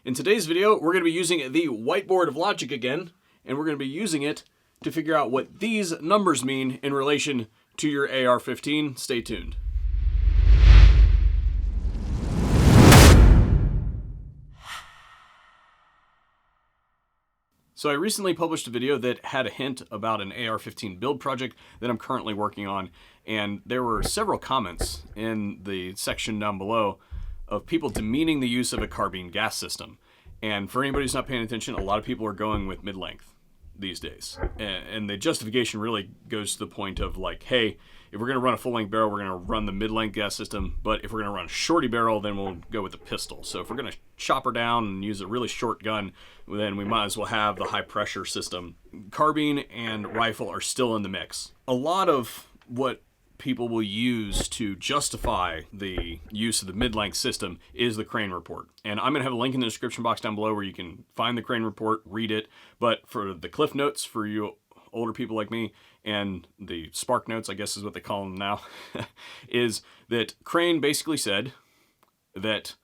In today's video, we're going to be using the whiteboard of logic again, and we're going to be using it to figure out what these numbers mean in relation to your AR-15. Stay tuned. So I recently published a video that had a hint about an AR-15 build project that I'm currently working on, and there were several comments in the section down below of people demeaning the use of a carbine gas system. And for anybody who's not paying attention, a lot of people are going with mid-length these days. And the justification really goes to the point of like, hey, if we're going to run a full-length barrel, we're going to run the mid-length gas system. But if we're going to run a shorty barrel, then we'll go with the pistol. So if we're going to chop her down and use a really short gun, then we might as well have the high-pressure system. Carbine and rifle are still in the mix. A lot of what people will use to justify the use of the mid-length system is the Crane report. And I'm going to have a link in the description box down below where you can find the Crane report, read it. But for the cliff notes for you older people like me, and the spark notes, I guess is what they call them now, is that Crane basically said that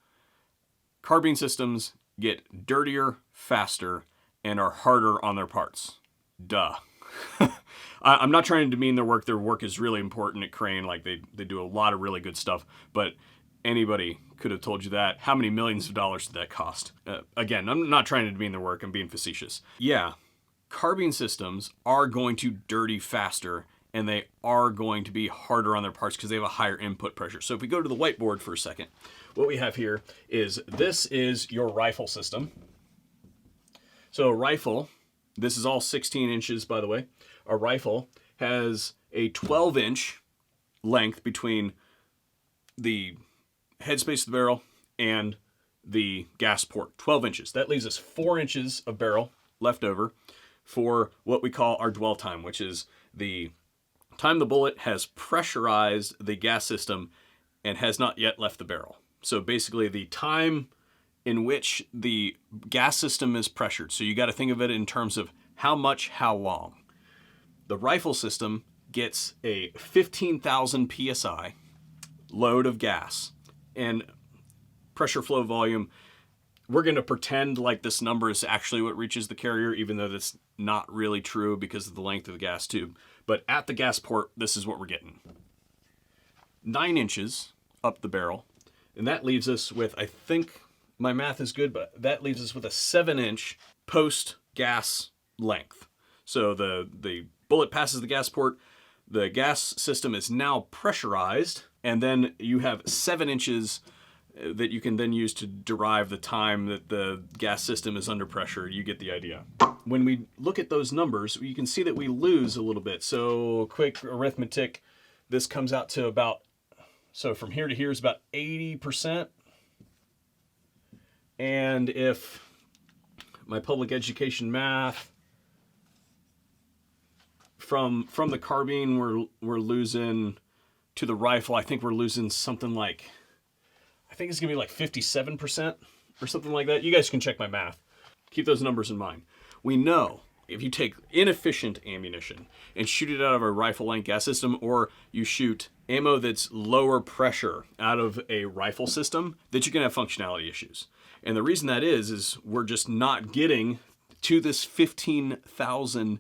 carbine systems get dirtier faster and are harder on their parts. Duh. I'm not trying to demean their work. Their work is really important at Crane. Like they do a lot of really good stuff, but anybody could have told you that. How many millions of dollars did that cost? Again, I'm not trying to demean their work. I'm being facetious. Yeah, carbine systems are going to dirty faster and they are going to be harder on their parts because they have a higher input pressure. So if we go to the whiteboard for a second, what we have here is this is your rifle system. So a rifle, this is all 16 inches, by the way. A rifle has a 12-inch length between the headspace of the barrel and the gas port. 12 inches. That leaves us 4 inches of barrel left over for what we call our dwell time, which is the time the bullet has pressurized the gas system and has not yet left the barrel. So basically the time in which the gas system is pressured. So you got to think of it in terms of how much, how long. The rifle system gets a 15,000 PSI load of gas and pressure flow volume. We're going to pretend like this number is actually what reaches the carrier, even though that's not really true because of the length of the gas tube. But at the gas port, this is what we're getting. 9 inches up the barrel. And that leaves us with, I think my math is good, but that leaves us with a 7-inch post-gas length. So the bullet passes the gas port, the gas system is now pressurized, and then you have 7 inches that you can then use to derive the time that the gas system is under pressure. You get the idea. When we look at those numbers, you can see that we lose a little bit. So quick arithmetic, this comes out to about, so from here to here is about 80%. And if my public education math, from the carbine, we're losing to the rifle. I think we're losing something like, I think it's gonna be like 57% or something like that. You guys can check my math. Keep those numbers in mind. We know if you take inefficient ammunition and shoot it out of a rifle length gas system, or you shoot ammo that's lower pressure out of a rifle system, that you can have functionality issues. And the reason that is we're just not getting to this 15,000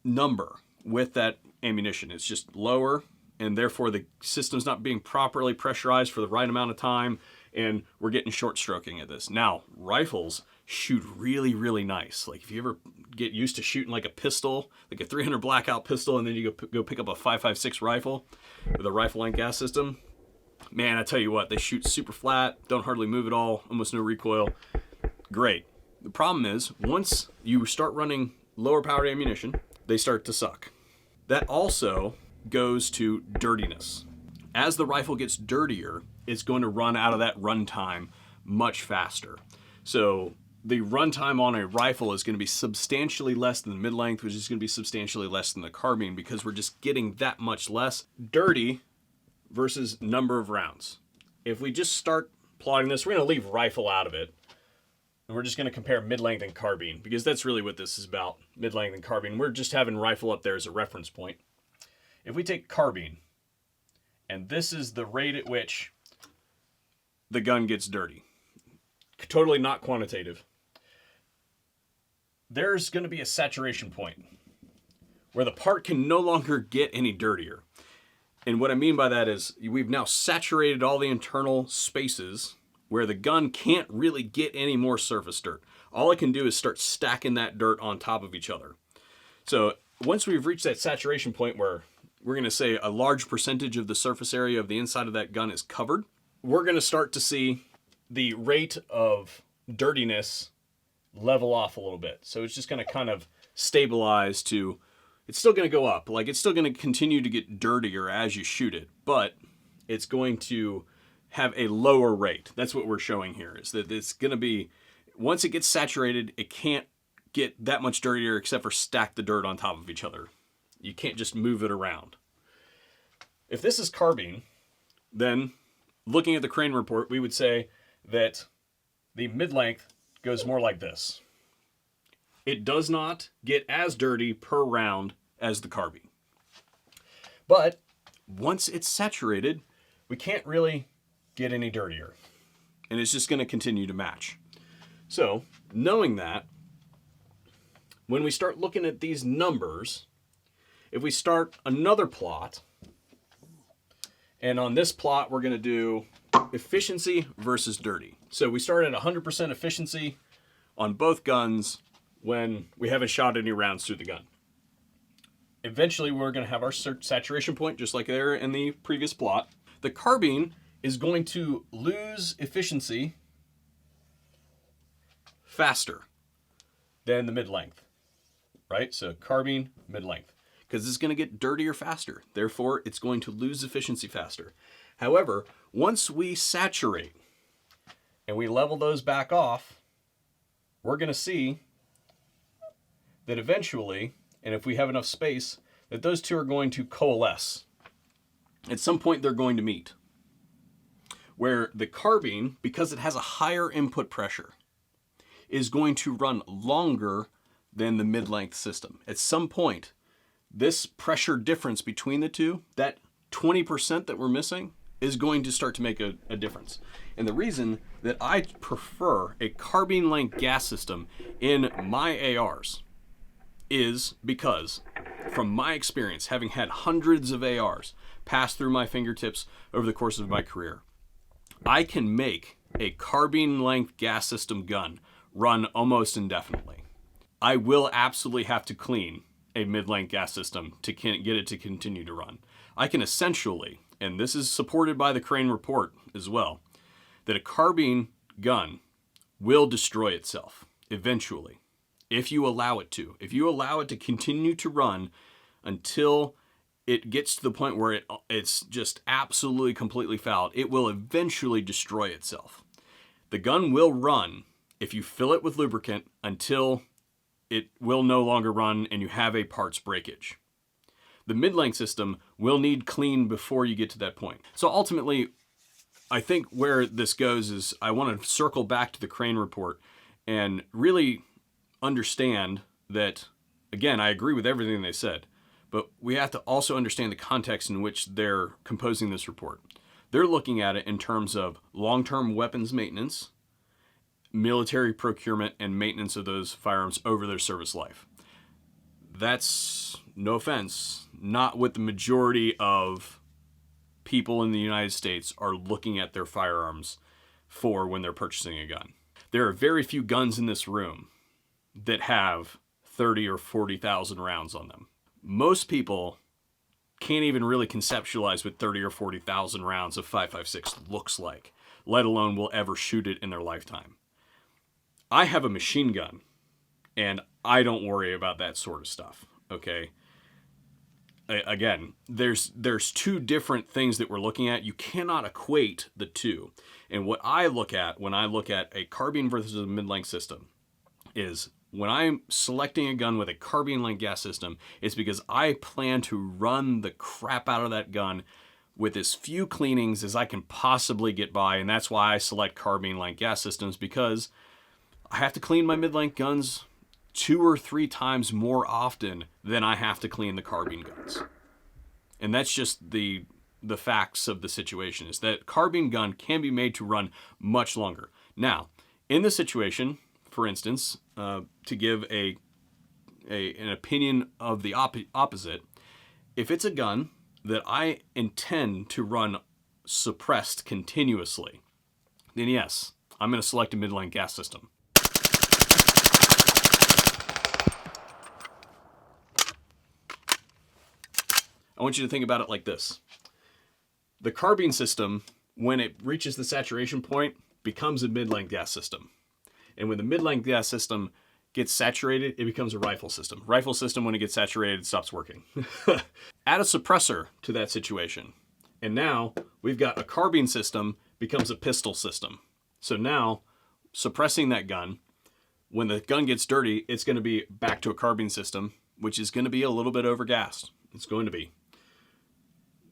number with that ammunition. It's just lower, and therefore the system's not being properly pressurized for the right amount of time, and we're getting short stroking at this. Now, rifles shoot really, really nice. Like if you ever get used to shooting like a pistol, like a 300 blackout pistol, and then you go pick up a 5.56 rifle with a rifle length gas system, man, I tell you what, they shoot super flat, don't hardly move at all, almost no recoil. Great. The problem is, once you start running lower powered ammunition, they start to suck. That also goes to dirtiness. As the rifle gets dirtier, it's going to run out of that runtime much faster. So the runtime on a rifle is going to be substantially less than the mid-length, which is going to be substantially less than the carbine, because we're just getting that much less dirty versus number of rounds. If we just start plotting this, we're going to leave rifle out of it. And we're just going to compare mid-length and carbine, because that's really what this is about, mid-length and carbine. We're just having rifle up there as a reference point. If we take carbine, and this is the rate at which the gun gets dirty. totally not quantitative. There's going to be a saturation point where the part can no longer get any dirtier. And what I mean by that is we've now saturated all the internal spaces where the gun can't really get any more surface dirt. All it can do is start stacking that dirt on top of each other. So once we've reached that saturation point where we're going to say a large percentage of the surface area of the inside of that gun is covered, we're going to start to see the rate of dirtiness level off a little bit. So it's just going to kind of stabilize to, it's still going to go up. Like it's still going to continue to get dirtier as you shoot it, but it's going to have a lower rate. That's what we're showing here, is that it's going to be, once it gets saturated, it can't get that much dirtier except for stack the dirt on top of each other. You can't just move it around. If this is carbine, then looking at the Crane report, we would say that the mid-length goes more like this. It does not get as dirty per round as the carbine. But once it's saturated, we can't really get any dirtier. And it's just going to continue to match. So, knowing that, when we start looking at these numbers, if we start another plot, and on this plot we're going to do efficiency versus dirty. So we start at 100% efficiency on both guns when we haven't shot any rounds through the gun. Eventually we're going to have our saturation point just like there in the previous plot. The carbine is going to lose efficiency faster than the mid-length, right? So carbine, mid-length, because it's going to get dirtier faster. Therefore, it's going to lose efficiency faster. However, once we saturate and we level those back off, we're going to see that eventually, and if we have enough space, that those two are going to coalesce. At some point, they're going to meet. Where the carbine, because it has a higher input pressure, is going to run longer than the mid-length system. At some point, this pressure difference between the two, that 20% that we're missing, is going to start to make a difference. And the reason that I prefer a carbine length gas system in my ARs is because, from my experience, having had hundreds of ARs pass through my fingertips over the course of my career, I can make a carbine length gas system gun run almost indefinitely. I will absolutely have to clean a mid-length gas system to get it to continue to run. I can essentially, and this is supported by the Crane report as well, that a carbine gun will destroy itself eventually if you allow it to. If you allow it to continue to run until it gets to the point where it's just absolutely completely fouled, it will eventually destroy itself. The gun will run if you fill it with lubricant until it will no longer run and you have a parts breakage. The mid-length system will need clean before you get to that point. So ultimately, I think where this goes is I want to circle back to the Crane report and really understand that, again, I agree with everything they said, but we have to also understand the context in which they're composing this report. They're looking at it in terms of long-term weapons maintenance, military procurement, and maintenance of those firearms over their service life. That's, no offense, not what the majority of people in the United States are looking at their firearms for when they're purchasing a gun. There are very few guns in this room that have 30 or 40,000 rounds on them. Most people can't even really conceptualize what 30 or 40,000 rounds of 5.56 looks like, let alone will ever shoot it in their lifetime. I have a machine gun, and I don't worry about that sort of stuff, okay? Again, there's two different things that we're looking at. You cannot equate the two. And what I look at when I look at a carbine versus a mid-length system is when I'm selecting a gun with a carbine length gas system, it's because I plan to run the crap out of that gun with as few cleanings as I can possibly get by. And that's why I select carbine length gas systems, because I have to clean my mid-length guns 2 or 3 times more often than I have to clean the carbine guns. And that's just the facts of the situation, is that carbine gun can be made to run much longer. Now, In this situation, for instance, to give an opinion of the opposite, if it's a gun that I intend to run suppressed continuously, then yes, I'm going to select a mid-length gas system. I want you to think about it like this. The carbine system, when it reaches the saturation point, becomes a mid-length gas system. And when the mid-length gas system gets saturated, it becomes a rifle system. Rifle system, when it gets saturated, stops working. Add a suppressor to that situation. And now we've got a carbine system becomes a pistol system. So now, suppressing that gun, when the gun gets dirty, it's going to be back to a carbine system, which is going to be a little bit overgassed. It's going to be.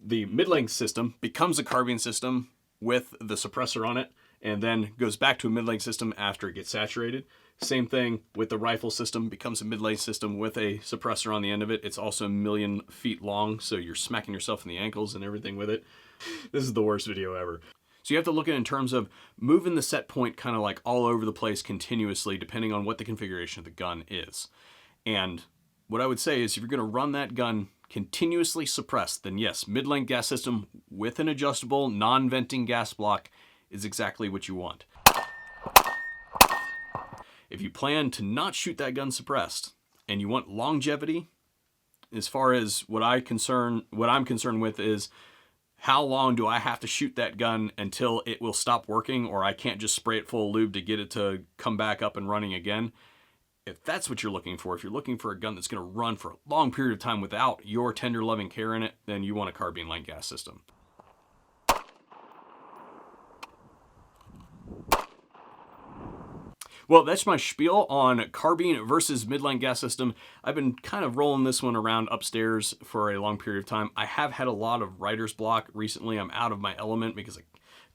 The mid-length system becomes a carbine system with the suppressor on it, and then goes back to a mid-length system after it gets saturated. Same thing with the rifle system, becomes a mid-length system with a suppressor on the end of it. It's also 1,000,000 feet long, so you're smacking yourself in the ankles and everything with it. This is the worst video ever. So you have to look at it in terms of moving the set point kind of like all over the place continuously, depending on what the configuration of the gun is. And what I would say is if you're going to run that gun continuously suppressed, then yes, mid-length gas system with an adjustable non-venting gas block is exactly what you want. If you plan to not shoot that gun suppressed and you want longevity, as far as what I'm concerned with is how long do I have to shoot that gun until it will stop working, or I can't just spray it full of lube to get it to come back up and running again. If that's what you're looking for, if you're looking for a gun that's going to run for a long period of time without your tender loving care in it, then you want a carbine length gas system. Well, that's my spiel on carbine versus mid-length gas system. I've been kind of rolling this one around upstairs for a long period of time. I have had a lot of writer's block recently. I'm out of my element because I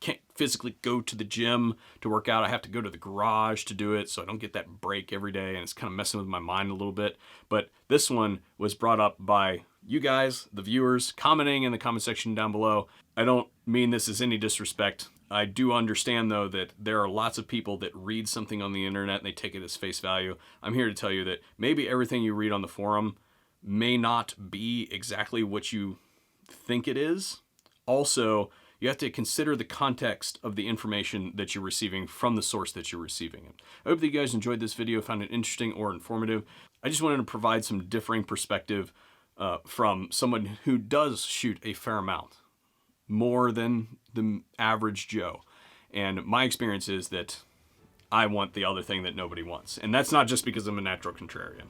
can't physically go to the gym to work out. I have to go to the garage to do it, so I don't get that break every day, and it's kind of messing with my mind a little bit. But this one was brought up by you guys, the viewers, commenting in the comment section down below. I don't mean this as any disrespect. I do understand, though, that there are lots of people that read something on the internet and they take it as face value. I'm here to tell you that maybe everything you read on the forum may not be exactly what you think it is. Also, you have to consider the context of the information that you're receiving from the source that you're receiving it. I hope that you guys enjoyed this video, found it interesting or informative. I just wanted to provide some differing perspective from someone who does shoot a fair amount, more than the average Joe. And my experience is that I want the other thing that nobody wants. And that's not just because I'm a natural contrarian.